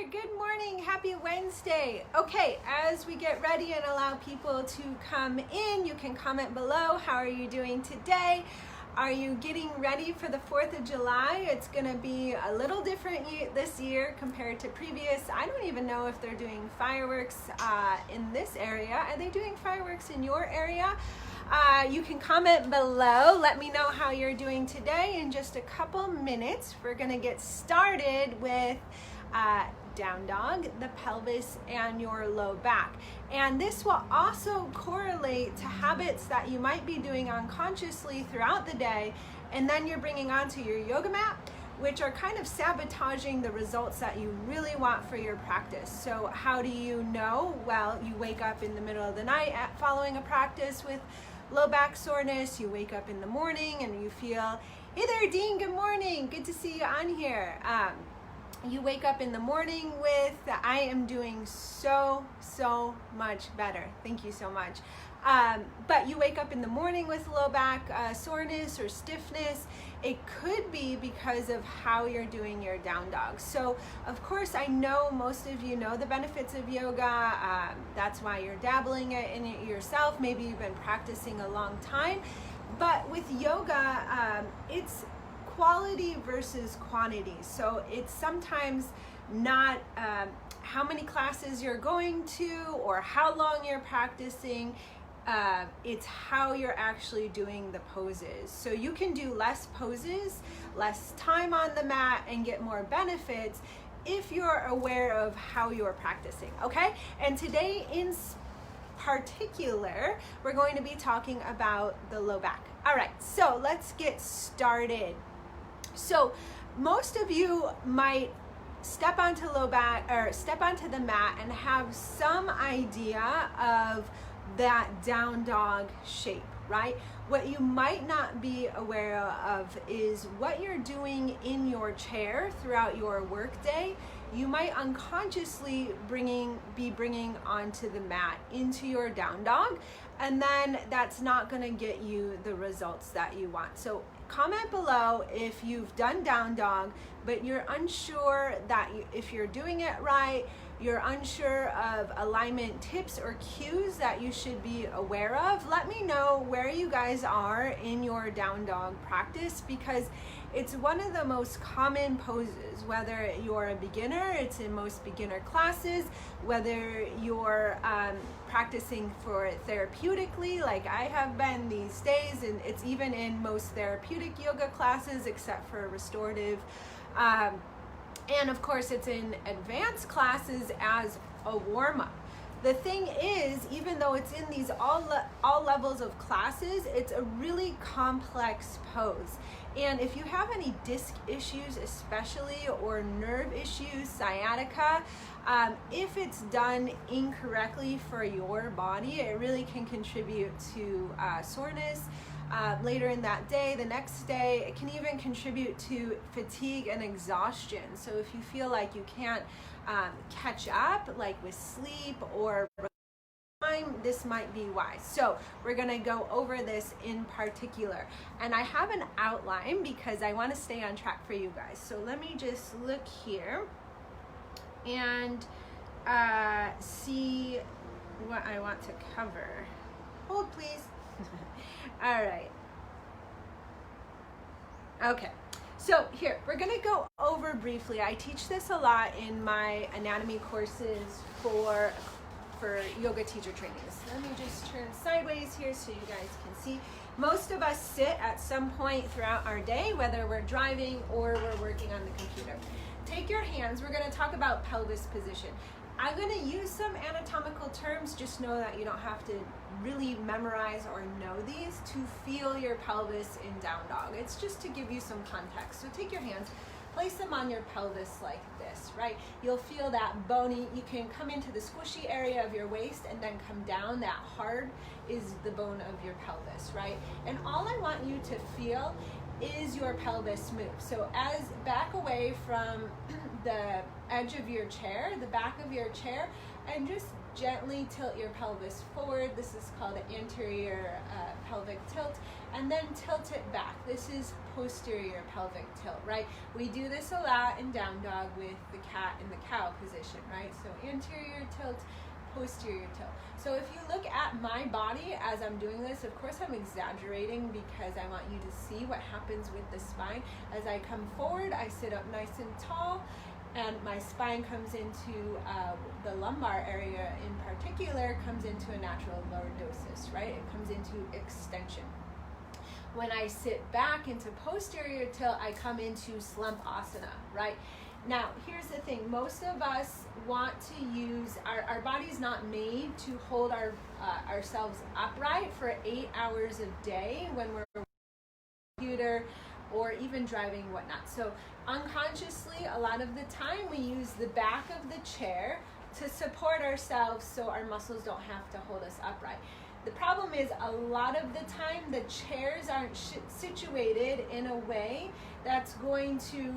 there, good morning, happy Wednesday. Okay, as we get ready and allow people to come in, you can comment below. How are you doing today? Are you getting ready for the 4th of July? It's gonna be a little different this year compared to previous. I don't even know if they're doing fireworks in this area. Are they doing fireworks in your area? You can comment below. Let me know how you're doing today. In just a couple minutes, we're gonna get started with down dog, the pelvis, and your low back. And this will also correlate to habits that you might be doing unconsciously throughout the day, and then you're bringing onto your yoga mat, which are kind of sabotaging the results that you really want for your practice. So how do you know? Well, you wake up in the middle of the night following a practice with low back soreness. You wake up in the morning and you feel, hey there, Dean, good morning. Good to see you on here. You wake up in the morning with, I am doing so much better. Thank you so much. But you wake up in the morning with low back soreness or stiffness. It could be because of how you're doing your down dog. So of course, I know most of you know the benefits of yoga. That's why you're dabbling in it yourself. Maybe you've been practicing a long time. But with yoga, it's quality versus quantity. So it's sometimes not how many classes you're going to or how long you're practicing. It's how you're actually doing the poses. So you can do less poses, less time on the mat, and get more benefits if you're aware of how you're practicing, okay? And today in particular, we're going to be talking about the low back. All right, so let's get started. So most of you might step onto low back or step onto the mat and have some idea of that down dog shape, right? What you might not be aware of is what you're doing in your chair throughout your workday. You might unconsciously be bringing onto the mat into your down dog, and then that's not going to get you the results that you want. So comment below if you've done down dog, but you're unsure that if you're doing it right, you're unsure of alignment tips or cues that you should be aware of. Let me know where you guys are in your down dog practice, because it's one of the most common poses. Whether you're a beginner, it's in most beginner classes, whether you're practicing for therapeutically like I have been these days, and it's even in most therapeutic yoga classes except for restorative. And of course, it's in advanced classes as a warm-up. The thing is, even though it's in these all levels of classes, it's a really complex pose. And if you have any disc issues especially, or nerve issues, sciatica, if it's done incorrectly for your body, it really can contribute to soreness later in that day, the next day. It can even contribute to fatigue and exhaustion. So if you feel like you can't catch up, like with sleep or time, this might be why. So we're gonna go over this in particular. And I have an outline because I wanna stay on track for you guys. So let me just look here and see what I want to cover. Hold please. All right. Okay. So here, we're gonna go over briefly. I teach this a lot in my anatomy courses for yoga teacher trainings. Let me just turn sideways here so you guys can see. Most of us sit at some point throughout our day, whether we're driving or we're working on the computer. Take your hands, we're gonna talk about pelvis position. I'm gonna use some anatomical terms, just know that you don't have to really memorize or know these to feel your pelvis in down dog. It's just to give you some context. So take your hands, place them on your pelvis like this, right? You'll feel that bony, you can come into the squishy area of your waist and then come down. That hard is the bone of your pelvis, right? And all I want you to feel is your pelvis move. So as back away from the edge of your chair, the back of your chair, and just gently tilt your pelvis forward. This is called an anterior pelvic tilt. and then tilt it back. This is posterior pelvic tilt, right? We do this a lot in down dog with the cat in the cow position, right? So anterior tilt, posterior tilt. So if you look at my body as I'm doing this, of course I'm exaggerating because I want you to see what happens with the spine. As I come forward, I sit up nice and tall, and my spine comes into the lumbar area in particular, comes into a natural lordosis, right? It comes into extension. When I sit back into posterior tilt, I come into slump asana, right? Now, here's the thing. Most of us want to use, our body's not made to hold ourselves upright for 8 hours a day when we're on the computer or even driving, whatnot. So unconsciously, a lot of the time, we use the back of the chair to support ourselves so our muscles don't have to hold us upright. The problem is a lot of the time the chairs aren't situated in a way that's going to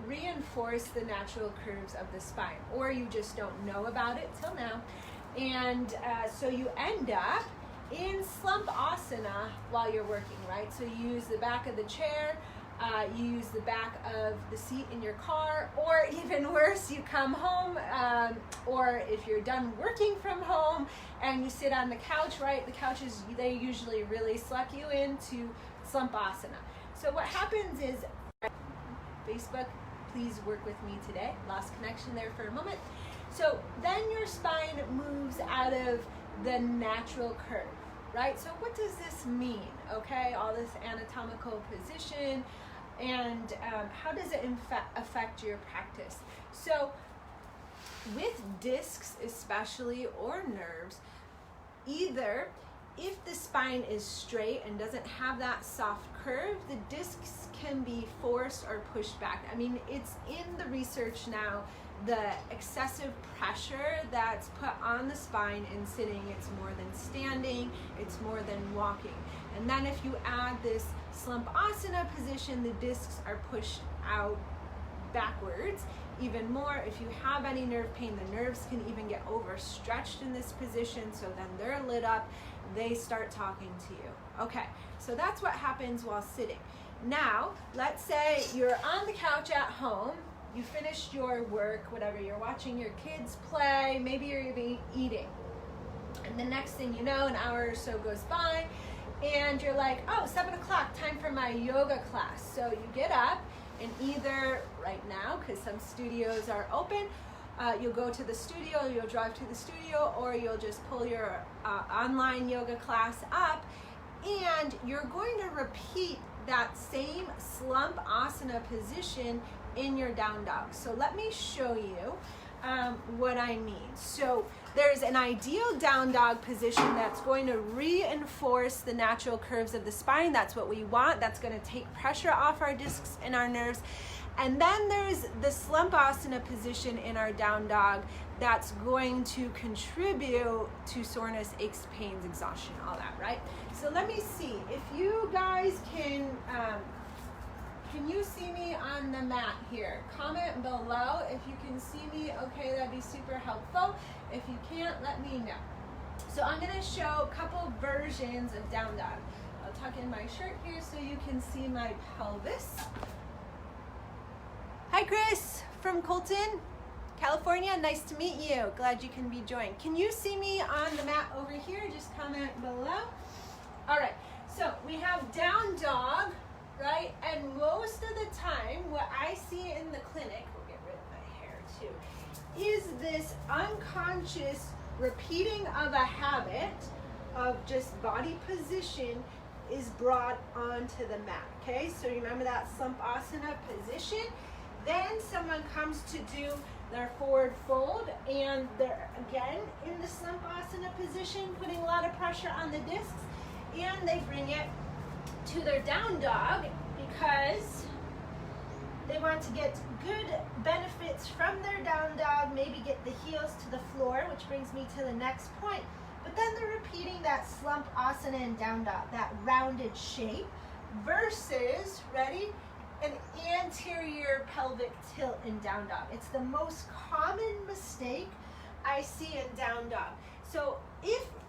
reinforce the natural curves of the spine, or you just don't know about it till now. And so you end up in slump asana while you're working, right? So you use the back of the chair, you use the back of the seat in your car, or even worse, you come home, or if you're done working from home and you sit on the couch, right? The couches, they usually really suck you into slump asana. So what happens is, Facebook, please work with me today. Lost connection there for a moment. So then your spine moves out of the natural curve, right? So what does this mean? Okay, all this anatomical position, and how does it affect your practice? So with discs especially, or nerves, either if the spine is straight and doesn't have that soft curve, the discs can be forced or pushed back. I mean, it's in the research now, the excessive pressure that's put on the spine in sitting, it's more than standing, it's more than walking. And then if you add this slump asana position, the discs are pushed out backwards even more. If you have any nerve pain, the nerves can even get overstretched in this position, so then they're lit up, they start talking to you. Okay, so that's what happens while sitting. Now, let's say you're on the couch at home, you finished your work, whatever, you're watching your kids play, maybe you're eating. And the next thing you know, an hour or so goes by, and you're like, oh, 7 o'clock, time for my yoga class. So you get up, and either right now, because some studios are open, you'll go to the studio, you'll drive to the studio, or you'll just pull your online yoga class up, and you're going to repeat that same slump asana position in your down dog. So let me show you what I mean. So there's an ideal down dog position that's going to reinforce the natural curves of the spine. That's what we want. That's going to take pressure off our discs and our nerves. And then there's the slump asana position in our down dog that's going to contribute to soreness, aches, pains, exhaustion, all that, right? So let me see if you guys can you see me on the mat here? Comment below if you can see me. Okay, that'd be super helpful. If you can't, let me know. So I'm gonna show a couple versions of down dog. I'll tuck in my shirt here so you can see my pelvis. Hi, Chris from Colton, California. Nice to meet you. Glad you can be joined. Can you see me on the mat over here? Just comment below. All right, so we have down dog, right? And most of the time, what I see in the clinic, we'll get rid of my hair too, is this unconscious repeating of a habit of just body position is brought onto the mat, okay? So remember that slump asana position. Then someone comes to do their forward fold, and they're again in the slump asana position, putting a lot of pressure on the discs, and they bring it to their down dog because they want to get good benefits from their down dog, maybe get the heels to the floor, which brings me to the next point. But then they're repeating that slump asana and down dog, that rounded shape, versus, ready, an anterior pelvic tilt in down dog. It's the most common mistake I see in down dog. So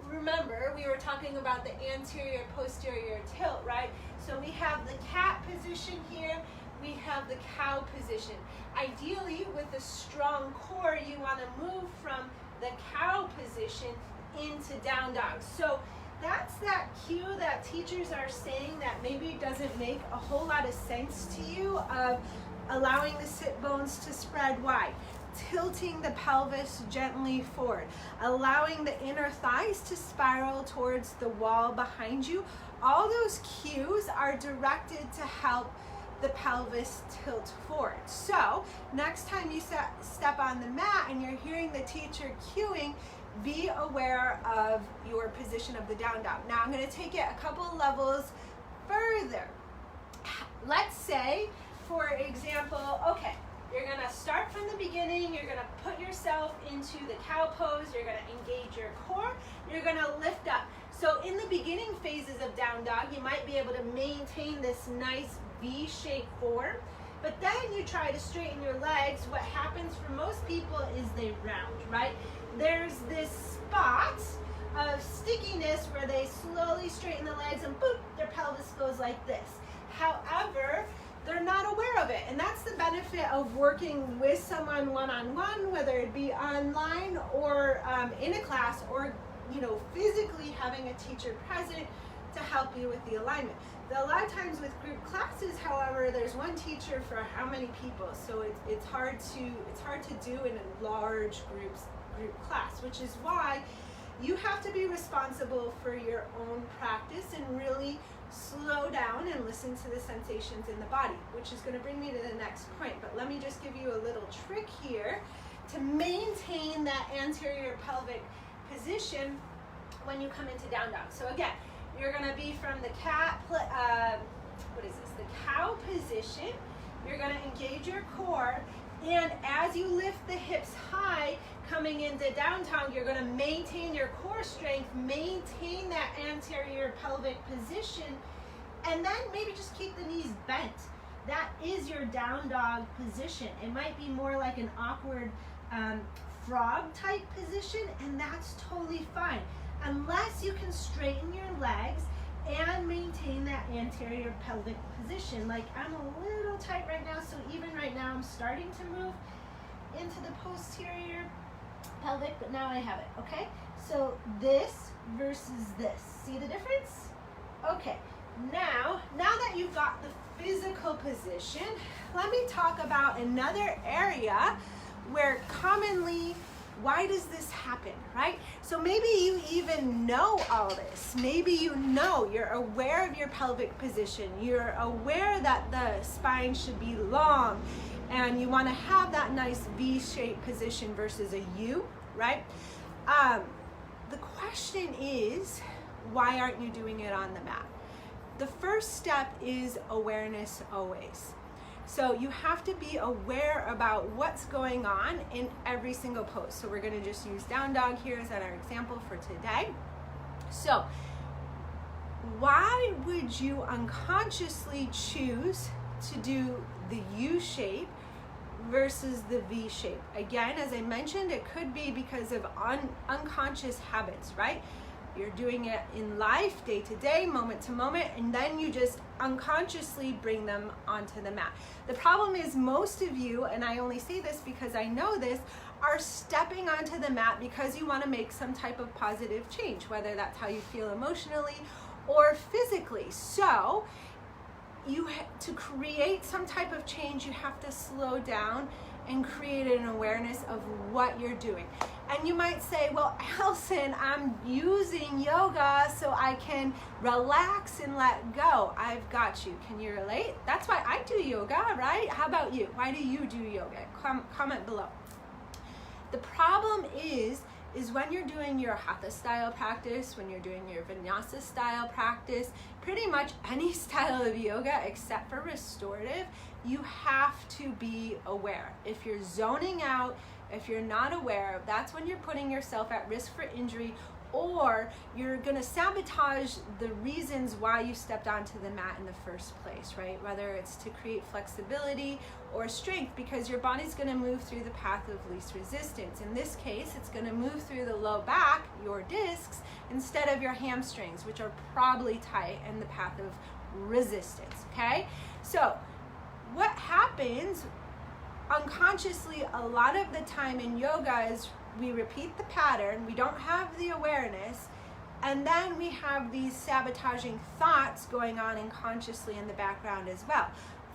remember, we were talking about the anterior posterior tilt, right? So we have the cat position here, we have the cow position. Ideally, with a strong core, you want to move from the cow position into down dog. So that's that cue that teachers are saying that maybe doesn't make a whole lot of sense to you, of allowing the sit bones to spread wide, tilting the pelvis gently forward, allowing the inner thighs to spiral towards the wall behind you. All those cues are directed to help the pelvis tilt forward. So next time you step on the mat and you're hearing the teacher cueing, be aware of your position of the down dog. Now I'm going to take it a couple levels further. Let's say, for example, okay, you're going to start from the beginning, you're going to put yourself into the cow pose, you're going to engage your core, you're going to lift up. So in the beginning phases of down dog, you might be able to maintain this nice V-shaped form, but then you try to straighten your legs. What happens for most people is they round, right? There's this spot of stickiness where they slowly straighten the legs and boop, their pelvis goes like this. However, they're not aware of it, and that's the benefit of working with someone one-on-one, whether it be online or in a class, or physically having a teacher present to help you with the alignment. A lot of times with group classes, however, there's one teacher for how many people, so it's hard to do in a large group class, which is why you have to be responsible for your own practice and really slow down and listen to the sensations in the body, which is going to bring me to the next point. But let me just give you a little trick here to maintain that anterior pelvic position when you come into down dog. So again, you're going to be from the the cow position. You're going to engage your core, and as you lift the hips high, coming into down dog, you're going to maintain your core strength, maintain that anterior pelvic position, and then maybe just keep the knees bent. That is your down dog position. It might be more like an awkward frog type position, and that's totally fine, unless you can straighten your legs and maintain that anterior pelvic position. Like, I'm a little tight right now, so even right now I'm starting to move into the posterior pelvic, but now I have it, okay? So this versus this, see the difference? Okay, now that you've got the physical position, let me talk about another area where commonly, why does this happen, right? So maybe you even know all this. Maybe you're aware of your pelvic position. You're aware that the spine should be long, and you want to have that nice V-shaped position versus a U, right? The question is, why aren't you doing it on the mat? The first step is awareness always. So you have to be aware about what's going on in every single pose. So we're going to just use down dog here as our example for today. So why would you unconsciously choose to do the U shape versus the V shape? Again, as I mentioned, it could be because of unconscious habits, right? You're doing it in life, day to day, moment to moment, and then you just unconsciously bring them onto the mat. The problem is most of you, and I only say this because I know this, are stepping onto the mat because you want to make some type of positive change, whether that's how you feel emotionally or physically. So to create some type of change, you have to slow down and create an awareness of what you're doing. And you might say, well, Alison, I'm using yoga so I can relax and let go. I've got you. Can you relate? That's why I do yoga, right? How about you? Why do you do yoga? Comment below. The problem is when you're doing your hatha style practice, when you're doing your vinyasa style practice, pretty much any style of yoga except for restorative, you have to be aware. If you're zoning out, if you're not aware, that's when you're putting yourself at risk for injury, or you're gonna sabotage the reasons why you stepped onto the mat in the first place, right? Whether it's to create flexibility or strength, because your body's gonna move through the path of least resistance. In this case, it's gonna move through the low back, your discs, instead of your hamstrings, which are probably tight in the path of resistance, okay? So what happens unconsciously a lot of the time in yoga is we repeat the pattern, we don't have the awareness, and then we have these sabotaging thoughts going on unconsciously in the background as well.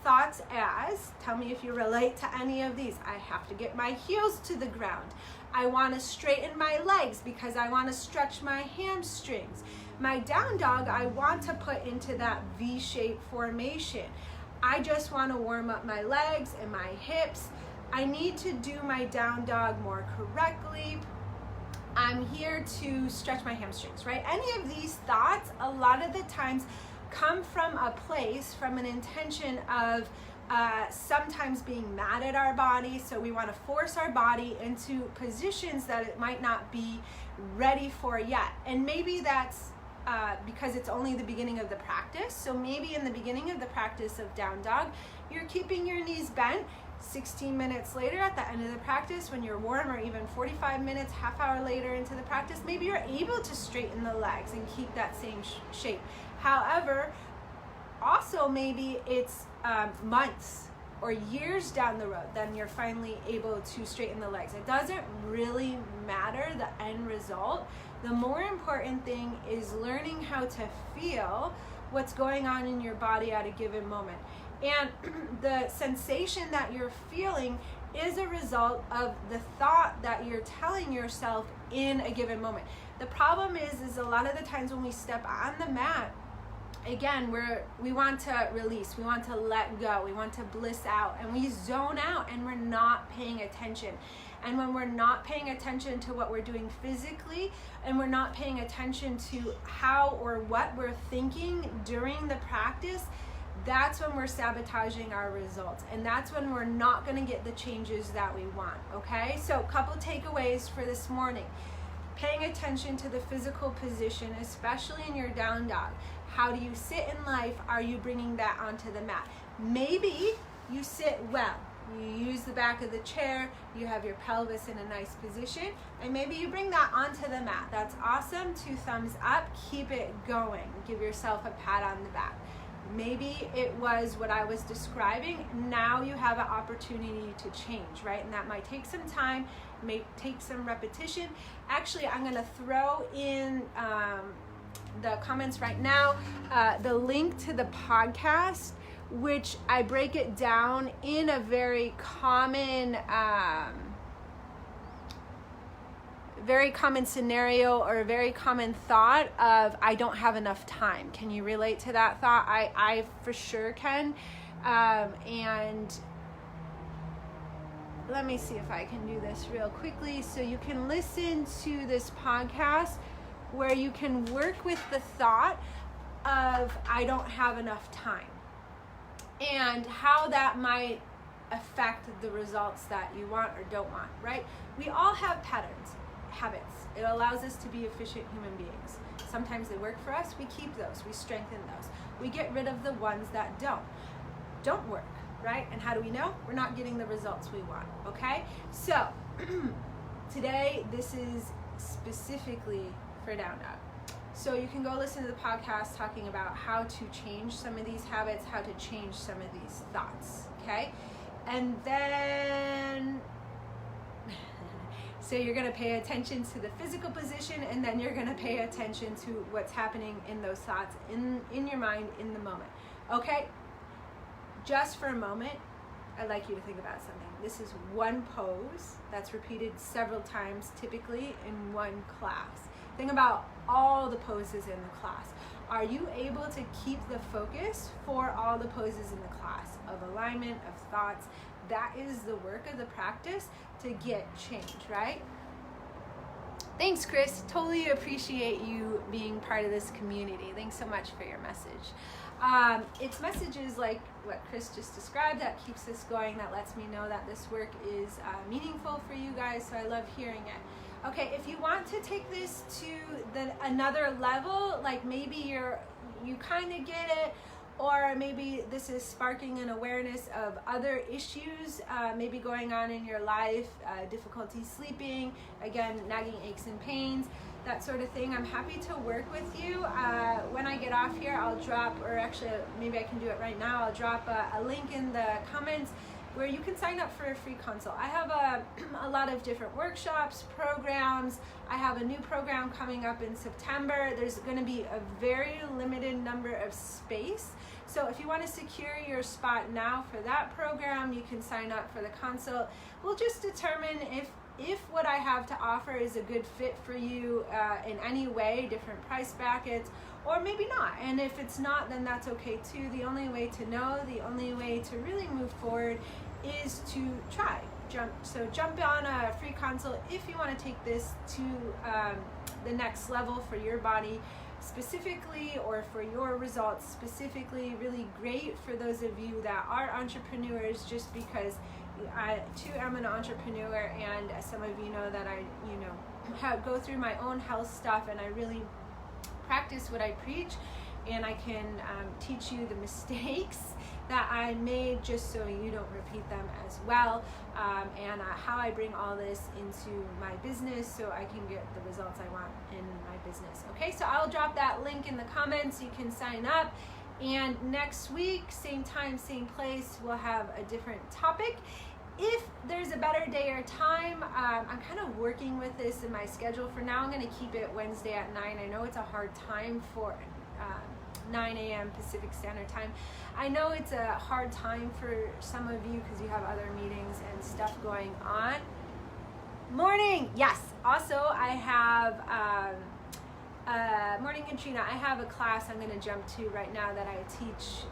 Thoughts as, tell me if you relate to any of these. I have to get my heels to the ground. I want to straighten my legs because I want to stretch my hamstrings. My down dog, I want to put into that V-shaped formation. I just want to warm up my legs and my hips. I need to do my down dog more correctly. I'm here to stretch my hamstrings, right? Any of these thoughts, a lot of the times, come from a place, from an intention of sometimes being mad at our body. So we want to force our body into positions that it might not be ready for yet. And maybe that's because it's only the beginning of the practice. So maybe in the beginning of the practice of down dog, you're keeping your knees bent. 16 minutes later at the end of the practice, when you're warm, or even 45 minutes, half hour later into the practice, maybe you're able to straighten the legs and keep that same shape. However, also maybe it's months or years down the road, then you're finally able to straighten the legs. It doesn't really matter the end result. The more important thing is learning how to feel what's going on in your body at a given moment. And the sensation that you're feeling is a result of the thought that you're telling yourself in a given moment. The problem is a lot of the times when we step on the mat, again, we want to release, we want to let go, we want to bliss out, and we zone out and we're not paying attention. And when we're not paying attention to what we're doing physically, and we're not paying attention to how or what we're thinking during the practice, that's when we're sabotaging our results, and that's when we're not going to get the changes that we want. Okay, so a couple takeaways for this morning. Paying attention to the physical position, especially in your down dog. How do you sit in life? Are you bringing that onto the mat? Maybe you sit well. You use the back of the chair, you have your pelvis in a nice position, and maybe you bring that onto the mat. That's awesome. 2 thumbs up. Keep it going. Give yourself a pat on the back. Maybe it was what I was describing. Now you have an opportunity to change, right? And that might take some time, may take some repetition. Actually, I'm going to throw in the comments right now the link to the podcast, which I break it down in a very common scenario, or a very common thought of, I don't have enough time. Can you relate to that thought? I for sure can. And let me see if I can do this real quickly. So you can listen to this podcast where you can work with the thought of, I don't have enough time, and how that might affect the results that you want or don't want, right? We all have patterns, habits. It allows us to be efficient human beings. Sometimes they work for us, we keep those, we strengthen those. We get rid of the ones that don't work, right? And how do we know? We're not getting the results we want, okay? So today, this is specifically for down dog. So you can go listen to the podcast talking about how to change some of these habits, how to change some of these thoughts, okay? And then so you're going to pay attention to the physical position, and then you're going to pay attention to what's happening in those thoughts in your mind in the moment. Okay? Just for a moment, I'd like you to think about something. This is one pose that's repeated several times, typically in one class. Think about all the poses in the class. Are you able to keep the focus for all the poses in the class of alignment, of thoughts? That is the work of the practice to get change, right? Thanks, Chris. Totally appreciate you being part of this community. Thanks so much for your message. It's messages like what Chris just described that keeps us going, that lets me know that this work is meaningful for you guys, so I love hearing it. Okay, if you want to take this to another level, like maybe you kind of get it, or maybe this is sparking an awareness of other issues maybe going on in your life, difficulty sleeping, again, nagging aches and pains, that sort of thing. I'm happy to work with you. When I get off here, I'll drop, or actually maybe I can do it right now, I'll drop a link in the comments where you can sign up for a free consult. I have a lot of different workshops, programs. I have a new program coming up in September. There's gonna be a very limited number of space. So if you wanna secure your spot now for that program, you can sign up for the consult. We'll just determine if what I have to offer is a good fit for you in any way, different price brackets, or maybe not. And if it's not, then that's okay too. The only way to know, the only way to really move forward is to try. Jump on a free consult if you want to take this to the next level for your body specifically, or for your results specifically. Really great for those of you that are entrepreneurs, just because I too am an entrepreneur, and some of you know that I go through my own health stuff, and I really practice what I preach, and I can teach you the mistakes that I made just so you don't repeat them as well, and how I bring all this into my business so I can get the results I want in my business. Okay, so I'll drop that link in the comments. You can sign up, and next week, same time, same place, we'll have a different topic. If there's a better day or time, I'm kind of working with this in my schedule. For now, I'm going to keep it Wednesday at 9. I know it's a hard time for 9 a.m. Pacific Standard Time. I know it's a hard time for some of you because you have other meetings and stuff going on. Morning! Yes! Also, I have, morning, Katrina. I have a class I'm going to jump to right now that I teach